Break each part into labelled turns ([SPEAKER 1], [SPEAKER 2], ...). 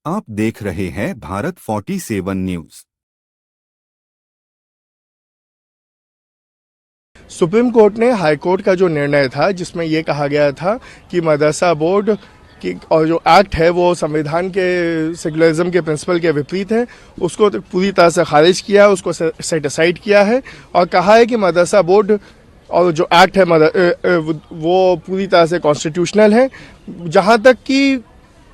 [SPEAKER 1] आप देख रहे हैं भारत 47 न्यूज।
[SPEAKER 2] सुप्रीम कोर्ट ने हाई कोर्ट का जो निर्णय था जिसमें ये कहा गया था कि मदरसा बोर्ड की और जो एक्ट है वो संविधान के सेकुलरिज्म के प्रिंसिपल के विपरीत है, उसको तो पूरी तरह से खारिज किया है, उसको सेट असाइड किया है और कहा है कि मदरसा बोर्ड और जो एक्ट है वो पूरी तरह से कॉन्स्टिट्यूशनल है। जहाँ तक कि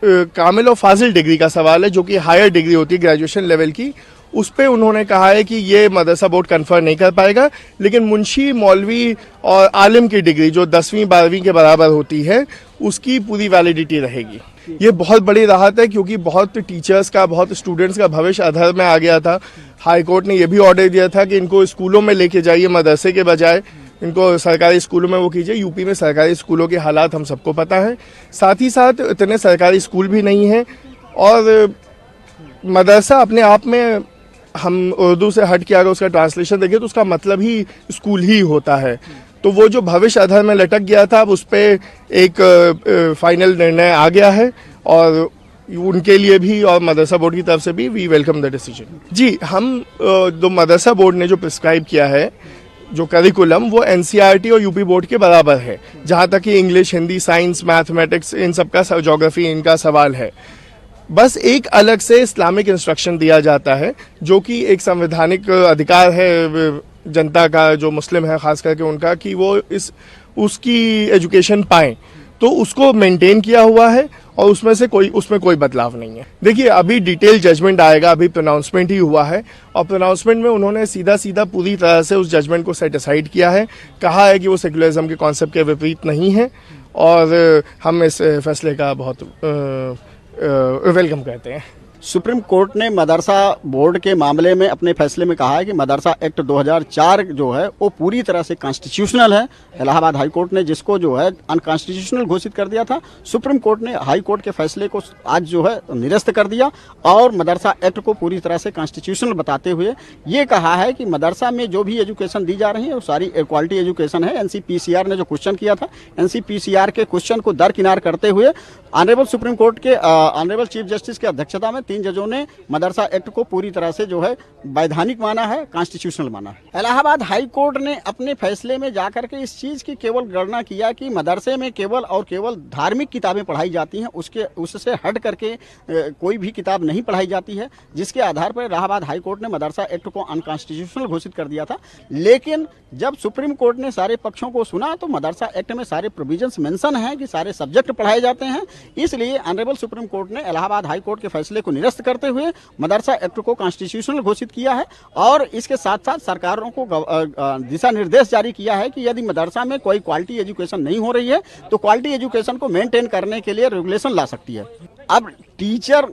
[SPEAKER 2] कामिल और फाजिल डिग्री का सवाल है, जो कि हायर डिग्री होती है ग्रेजुएशन लेवल की, उस पे उन्होंने कहा है कि ये मदरसा बोर्ड कन्फर्म नहीं कर पाएगा, लेकिन मुंशी मौलवी और आलिम की डिग्री जो 10वीं 12वीं के बराबर होती है उसकी पूरी वैलिडिटी रहेगी। ये बहुत बड़ी राहत है क्योंकि बहुत टीचर्स का, बहुत स्टूडेंट्स का भविष्य अधर में आ गया था। हाई कोर्ट ने यह भी ऑर्डर दिया था कि इनको स्कूलों में लेके जाइए, मदरसे के बजाय इनको सरकारी स्कूलों में वो कीजिए। यूपी में सरकारी स्कूलों के हालात हम सबको पता है, साथ ही साथ इतने सरकारी स्कूल भी नहीं हैं और मदरसा अपने आप में, हम उर्दू से हट के अगर उसका ट्रांसलेशन देखें तो उसका मतलब ही स्कूल ही होता है। तो वो जो भविष्य अधर में लटक गया था, अब उस पर एक फाइनल निर्णय आ गया है और उनके लिए भी और मदरसा बोर्ड की तरफ से भी वी वेलकम द डिसीजन। जी, हम जो मदरसा बोर्ड ने जो प्रिस्क्राइब किया है जो करिकुलम, वो एनसीईआरटी और यूपी बोर्ड के बराबर है, जहाँ तक कि इंग्लिश, हिंदी, साइंस, मैथमेटिक्स, इन सब का, ज्योग्राफी, इनका सवाल है। बस एक अलग से इस्लामिक इंस्ट्रक्शन दिया जाता है जो कि एक संवैधानिक अधिकार है जनता का, जो मुस्लिम है खास करके उनका, कि वो उसकी एजुकेशन पाएं, तो उसको मेंटेन किया हुआ है और उसमें कोई बदलाव नहीं है। देखिए, अभी डिटेल जजमेंट आएगा, अभी प्रोनाउंसमेंट ही हुआ है और प्रोनाउंसमेंट में उन्होंने सीधा पूरी तरह से उस जजमेंट को सेट असाइड किया है, कहा है कि वो सेकुलरिज्म के कॉन्सेप्ट के विपरीत नहीं है और हम इस फैसले का बहुत वेलकम करते हैं।
[SPEAKER 3] सुप्रीम कोर्ट ने मदरसा बोर्ड के मामले में अपने फैसले में कहा है कि मदरसा एक्ट 2004 जो है वो पूरी तरह से कॉन्स्टिट्यूशनल है। इलाहाबाद हाई कोर्ट ने जिसको जो है अनकॉन्स्टिट्यूशनल घोषित कर दिया था, सुप्रीम कोर्ट ने हाई कोर्ट के फैसले को आज जो है निरस्त कर दिया और मदरसा एक्ट को पूरी तरह से कॉन्स्टिट्यूशनल बताते हुए ये कहा है कि मदरसा में जो भी एजुकेशन दी जा रही है वो सारी क्वालिटी एजुकेशन है। एनसीपीसीआर ने जो क्वेश्चन किया था, एनसीपीसीआर के क्वेश्चन को दरकिनार करते हुए ऑनरेबल सुप्रीम कोर्ट के ऑनरेबल चीफ जस्टिस की अध्यक्षता में 3 जजों ने मदरसा एक्ट को पूरी तरह से जो है वैधानिक माना है, कॉन्स्टिट्यूशनल माना है। इलाहाबाद हाई कोर्ट ने अपने फैसले में जाकर के इस चीज की केवल गणना किया कि मदरसे में केवल और केवल धार्मिक किताबें पढ़ाई जाती हैं, उससे हट करके कोई भी किताब नहीं पढ़ाई जाती है, जिसके आधार पर इलाहाबाद हाई कोर्ट ने मदरसा एक्ट को अनकॉन्स्टिट्यूशनल घोषित कर दिया था। लेकिन जब सुप्रीम कोर्ट ने सारे पक्षों को सुना तो मदरसा एक्ट में सारे प्रोविजंस मेंशन हैं कि सारे सब्जेक्ट पढ़ाए जाते हैं, इसलिए ऑनरेबल सुप्रीम कोर्ट ने इलाहाबाद हाई कोर्ट के फैसले को निरस्त करते हुए मदरसा एक्ट को कॉन्स्टिट्यूशनल घोषित किया है और इसके साथ साथ सरकारों को दिशा निर्देश जारी किया है कि यदि मदरसा में कोई क्वालिटी एजुकेशन नहीं हो रही है तो क्वालिटी एजुकेशन को मेंटेन करने के लिए रेगुलेशन ला सकती है। अब टीचर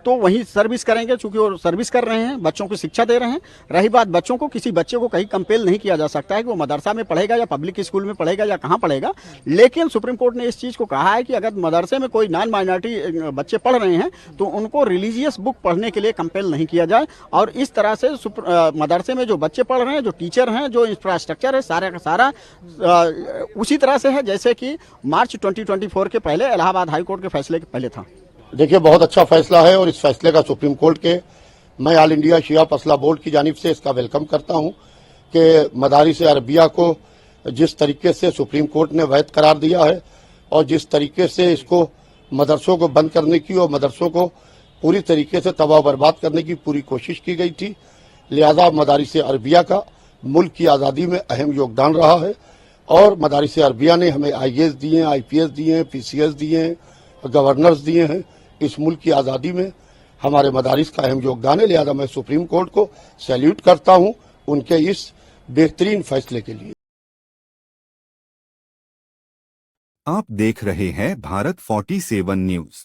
[SPEAKER 3] तो वही सर्विस करेंगे, चूंकि वो सर्विस कर रहे हैं, बच्चों को शिक्षा दे रहे हैं। रही बात बच्चों को, किसी बच्चे को कहीं कंपेल नहीं किया जा सकता है कि वो मदरसा में पढ़ेगा या पब्लिक स्कूल में पढ़ेगा या कहाँ पढ़ेगा। लेकिन सुप्रीम कोर्ट ने इस चीज को कहा है कि अगर मदरसे में कोई नॉन माइनॉरिटी बच्चे पढ़ रहे हैं तो उनको रिलीजियस बुक पढ़ने के लिए कंपेल नहीं किया जाए और इस तरह से मदरसे में जो बच्चे पढ़ रहे हैं, जो टीचर हैं, जो इंफ्रास्ट्रक्चर है, सारा का सारा उसी तरह से है जैसे कि मार्च 2024 के पहले इलाहाबाद हाई कोर्ट के फैसले के पहले था।
[SPEAKER 4] देखिए, बहुत अच्छा फैसला है और इस फैसले का सुप्रीम कोर्ट के मैं ऑल इंडिया शिया फसला बोर्ड की जानिब से इसका वेलकम करता हूं कि मदारिस अरबिया को जिस तरीके से सुप्रीम कोर्ट ने वैध करार दिया है और जिस तरीके से इसको मदरसों को बंद करने की और मदरसों को पूरी तरीके से तबाह बर्बाद करने की पूरी कोशिश की गई थी, लिहाजा मदारिस अरबिया का मुल्क की आज़ादी में अहम योगदान रहा है और मदारिस अरबिया ने हमें IAS दिए हैं, IPS दिए हैं, PCS दिए हैं, गवर्नर्स दिए हैं। इस मुल्क की आज़ादी में हमारे मदारिस का अहम योगदान है, लिहाजा मैं सुप्रीम कोर्ट को सैल्यूट करता हूं उनके इस बेहतरीन फैसले के लिए।
[SPEAKER 1] आप देख रहे हैं भारत 47 न्यूज।